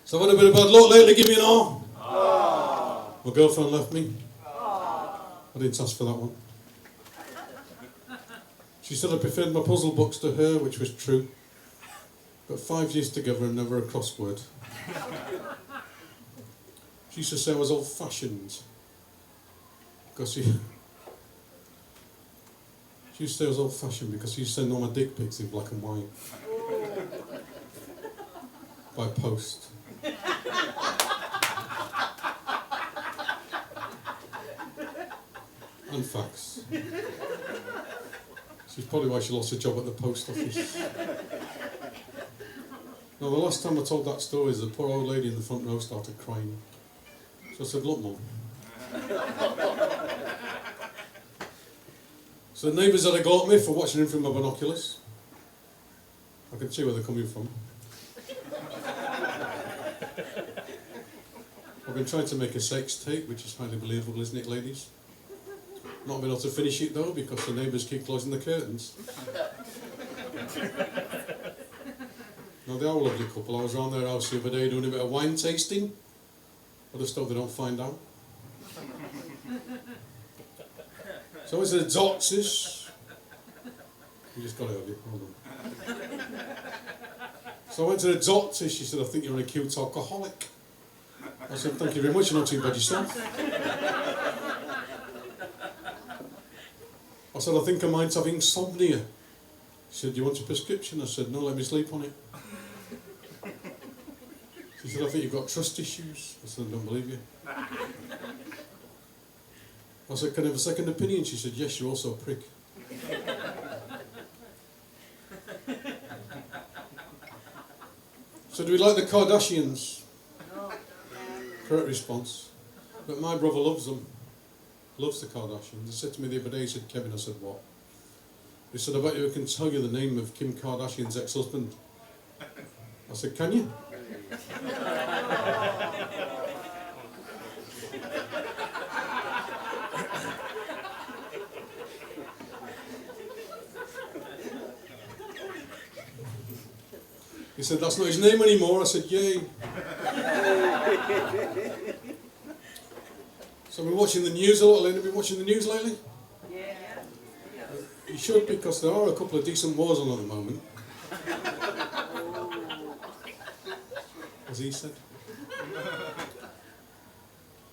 So I've had a bit of bad luck lately, give me an R. My girlfriend left me. I didn't ask for that one. She said I preferred my puzzle books to her, which was true. But 5 years together and never a crossword. She used to say I was old-fashioned. Because she used to say I was old-fashioned because she used to send all my dick pics in black and white. By post. And fax. She's probably why she lost her job at the post office. Now, the last time I told that story, the poor old lady in the front row started crying. So I said, look, Mum. So the neighbours had a go at me for watching him through my binoculars. I can see where they're coming from. I've been trying to make a sex tape, which is highly believable, isn't it, ladies? Not been able to finish it, though, because the neighbours keep closing the curtains. Now, they are a lovely couple. I was around their house the other day doing a bit of wine tasting. I just hope they don't find out. So it's a doctor's. You just got it over you. Hold on. So I went to the doctor. She said, I think you're an acute alcoholic. I said, thank you very much. You're not too bad yourself. I said, I think I might have insomnia. She said, do you want a prescription? I said, no, let me sleep on it. She said, I think you've got trust issues. I said, I don't believe you. I said, can I have a second opinion? She said, yes, you're also a prick. So do we like the Kardashians? No. Correct response. But my brother loves them. Loves the Kardashians. He said to me the other day, he said, Kevin, I said, what? He said, I bet you I can tell you the name of Kim Kardashian's ex-husband. I said, can you? He said, that's not his name anymore. I said, yay. So we're watching the news a lot. Have you been watching the news lately? Yeah. You should, because there are a couple of decent wars on at the moment. As he said.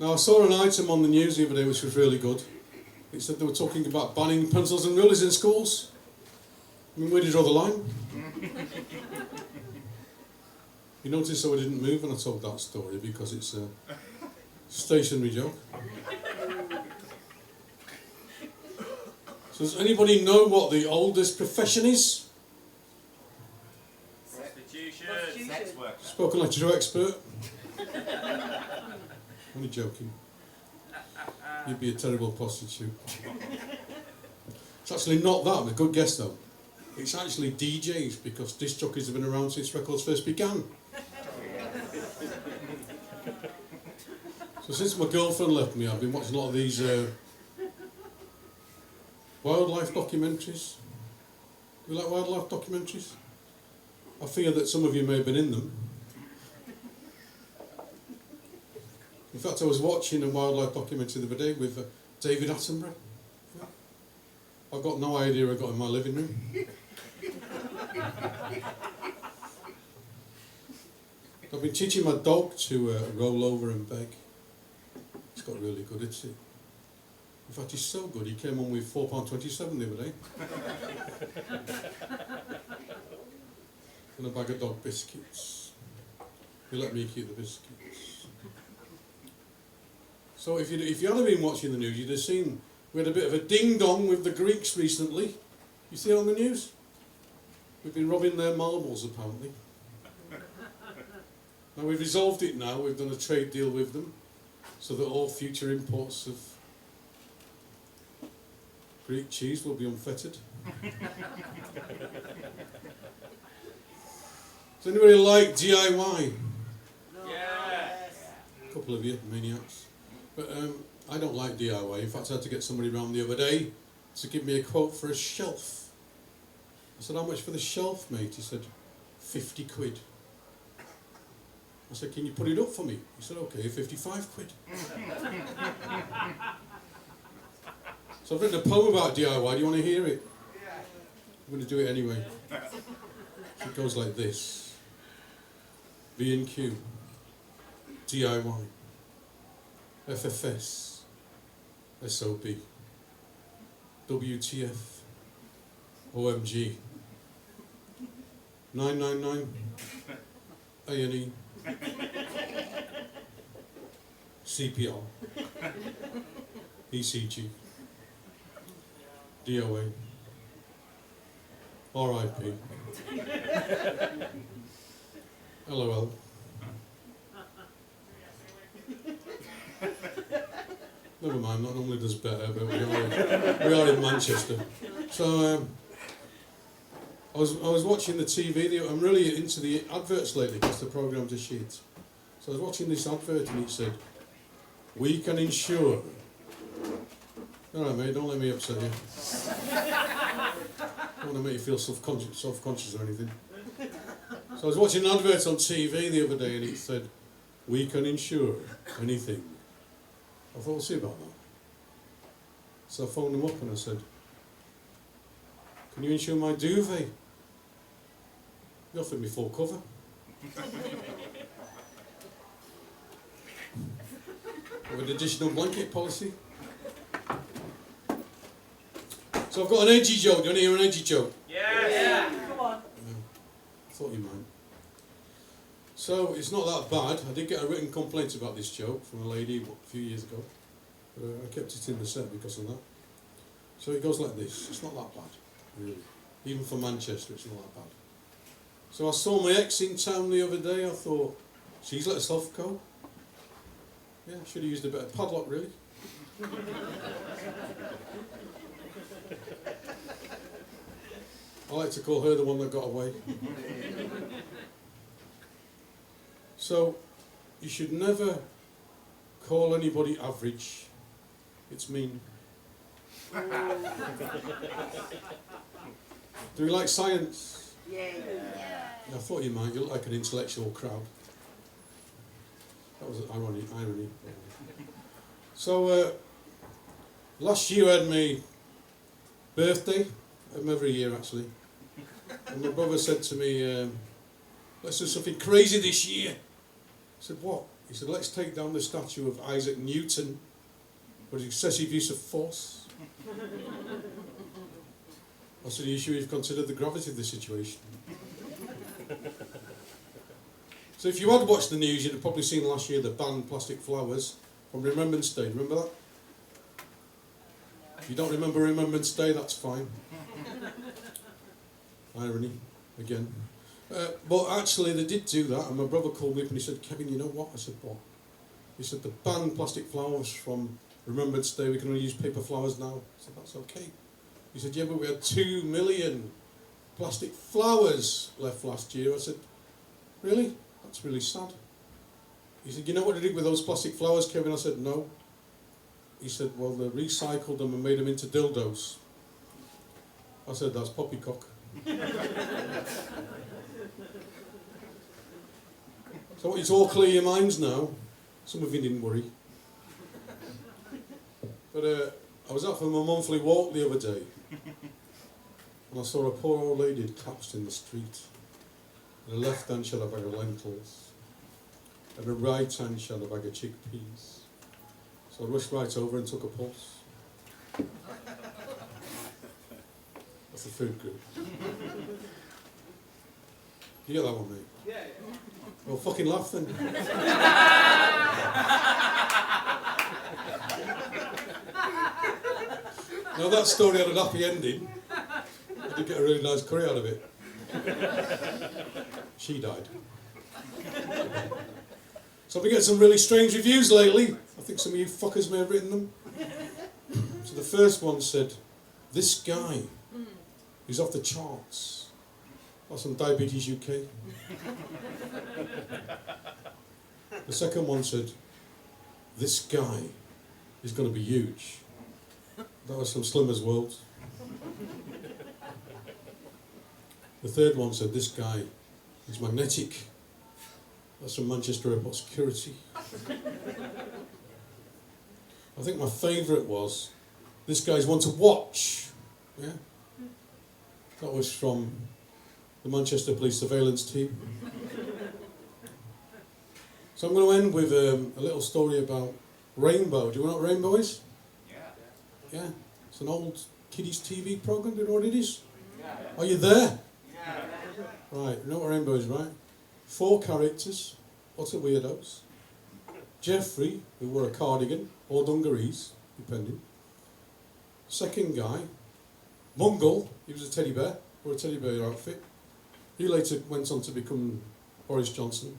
Now I saw an item on the news the other day which was really good. It said they were talking about banning pencils and rulers in schools. I mean, where do you draw the line? You notice how I didn't move when I told that story because it's a stationary joke. So does anybody know what the oldest profession is? Prostitution. Sex worker. Spoken like a true expert. Only joking. You'd be a terrible prostitute. It's actually not that. A good guess though. It's actually DJs because disc jockeys have been around since records first began. So since my girlfriend left me, I've been watching a lot of these wildlife documentaries. Do you like wildlife documentaries? I fear that some of you may have been in them. In fact, I was watching a wildlife documentary the other day with David Attenborough. Yeah. I've got no idea I got in my living room. I've been teaching my dog to roll over and beg. He's got really good at it. In fact, he's so good, he came on with £4.27 the other day. And a bag of dog biscuits. He let me keep the biscuits. So if you hadn't been watching the news, you'd have seen we had a bit of a ding-dong with the Greeks recently. You see it on the news? We've been robbing their marbles, apparently. Now we've resolved it now, we've done a trade deal with them, so that all future imports of Greek cheese will be unfettered. Does anybody like DIY? No. Yes. A couple of you, maniacs. But I don't like DIY. In fact, I had to get somebody around the other day to give me a quote for a shelf. I said, how much for the shelf, mate? He said, 50 quid. I said, can you put it up for me? He said, okay, 55 quid. So I've written a poem about DIY, do you want to hear it? I'm going to do it anyway. It goes like this. B&Q, DIY, FFS, SOB, WTF, OMG, 999, A&E, CPR, ECG, DOA, RIP, LOL. Never mind, that normally does better, but we are in Manchester. So I was watching the TV. I'm really into the adverts lately because the programmes are shit. So I was watching this advert and it said, "We can insure." All right, mate, don't let me upset you. I don't want to make you feel self-conscious or anything. So I was watching an advert on TV the other day and it said, "We can insure anything." I thought, we'll see about that. So I phoned them up and I said, "Can you insure my duvet?" They offered me full cover. With an additional blanket policy. So I've got an edgy joke. Do you want to hear an edgy joke? Yeah. Come on. I thought you might. So it's not that bad. I did get a written complaint about this joke from a lady a few years ago. But I kept it in the set because of that. So it goes like this. It's not that bad, really. Even for Manchester, it's not that bad. So I saw my ex in town the other day. I thought, she's let herself go. Yeah, I should have used a bit of padlock, really. I like to call her the one that got away. So, you should never call anybody average. It's mean. Do we like science? Yeah. I thought you might. You look like an intellectual crowd. That was irony. So, last year I had my birthday. I have them every year, actually. And my brother said to me, let's do something crazy this year. I said, what? He said, let's take down the statue of Isaac Newton for his excessive use of force. I said, are you sure you've considered the gravity of the situation? So if you had watched the news, you'd have probably seen last year the banned plastic flowers from Remembrance Day. Remember that? If you don't remember Remembrance Day, that's fine. Irony, again. But actually they did do that, and my brother called me up and he said, Kevin, you know what? I said, what? He said, the banned plastic flowers from Remembrance Day, we can only use paper flowers now. I said, that's okay. He said, yeah, but we had 2 million plastic flowers left last year. I said, really? That's really sad. He said, you know what they did with those plastic flowers, Kevin? I said, no. He said, well, they recycled them and made them into dildos. I said, that's poppycock. So it's all clear your minds now. Some of you didn't worry. But I was out for my monthly walk the other day, and I saw a poor old lady had collapsed in the street. In her left hand she had a bag of lentils, and her right hand she had a bag of chickpeas. So I rushed right over and took a pulse. That's the food group. You get that one, mate? Yeah. Well, fucking laugh then. Now that story had an happy ending. I did get a really nice curry out of it. She died. So I've been getting some really strange reviews lately. I think some of you fuckers may have written them. So the first one said, this guy is off the charts. That's on Diabetes UK. The second one said, this guy is going to be huge. That was from Slimmer's World. The third one said, this guy is magnetic. That's from Manchester Airport Security. I think my favourite was, this guy's one to watch. Yeah? That was from the Manchester Police Surveillance Team. So I'm going to end with a little story about Rainbow. Do you know what Rainbow is? Yeah. Yeah? It's an old kiddies TV programme. Do you know what it is? Yeah. Are you there? Yeah. Right, you know what Rainbow is, right? 4 characters, lots of weirdos. Jeffrey, who wore a cardigan, or dungarees, depending. Second guy, Mungle, he was a teddy bear, wore a teddy bear outfit. He later went on to become Boris Johnson.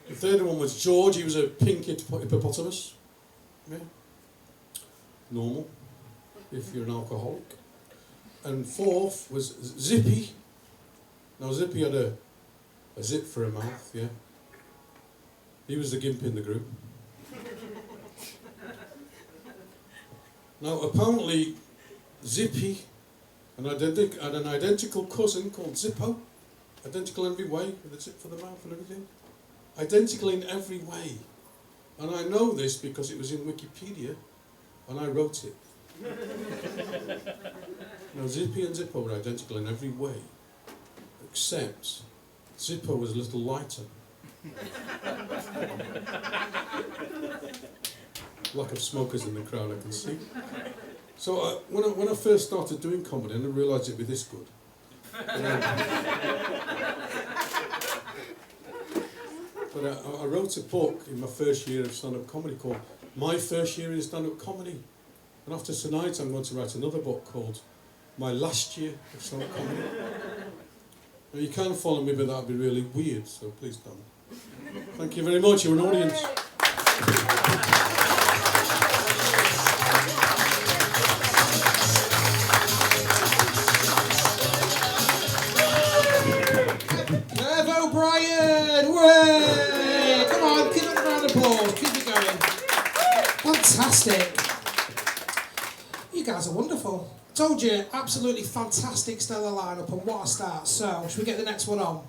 The third one was George, he was a pink hippopotamus. Yeah. Normal, if you're an alcoholic. And fourth was Zippy. Now Zippy had a zip for a mouth, yeah. He was the gimp in the group. Now apparently Zippy had an identical cousin called Zippo. Identical in every way, with a zip for the mouth and everything. Identical in every way. And I know this because it was in Wikipedia and I wrote it. Now Zippy and Zippo were identical in every way, except Zippo was a little lighter. Lack of smokers in the crowd, I can see. So when I first started doing comedy, I didn't realise it'd be this good. But I wrote a book in my first year of stand-up comedy called My First Year in Stand-up Comedy. And after tonight, I'm going to write another book called My Last Year of Stand-up Comedy. Now, you can follow me, but that would be really weird, so please don't. Thank you very much. You're an audience. Kev O'Brien! Hooray! Come on, give it a round of applause. Keep it going. Fantastic. You guys are wonderful. Told you, absolutely fantastic stellar lineup, and what a start. So, should we get the next one on?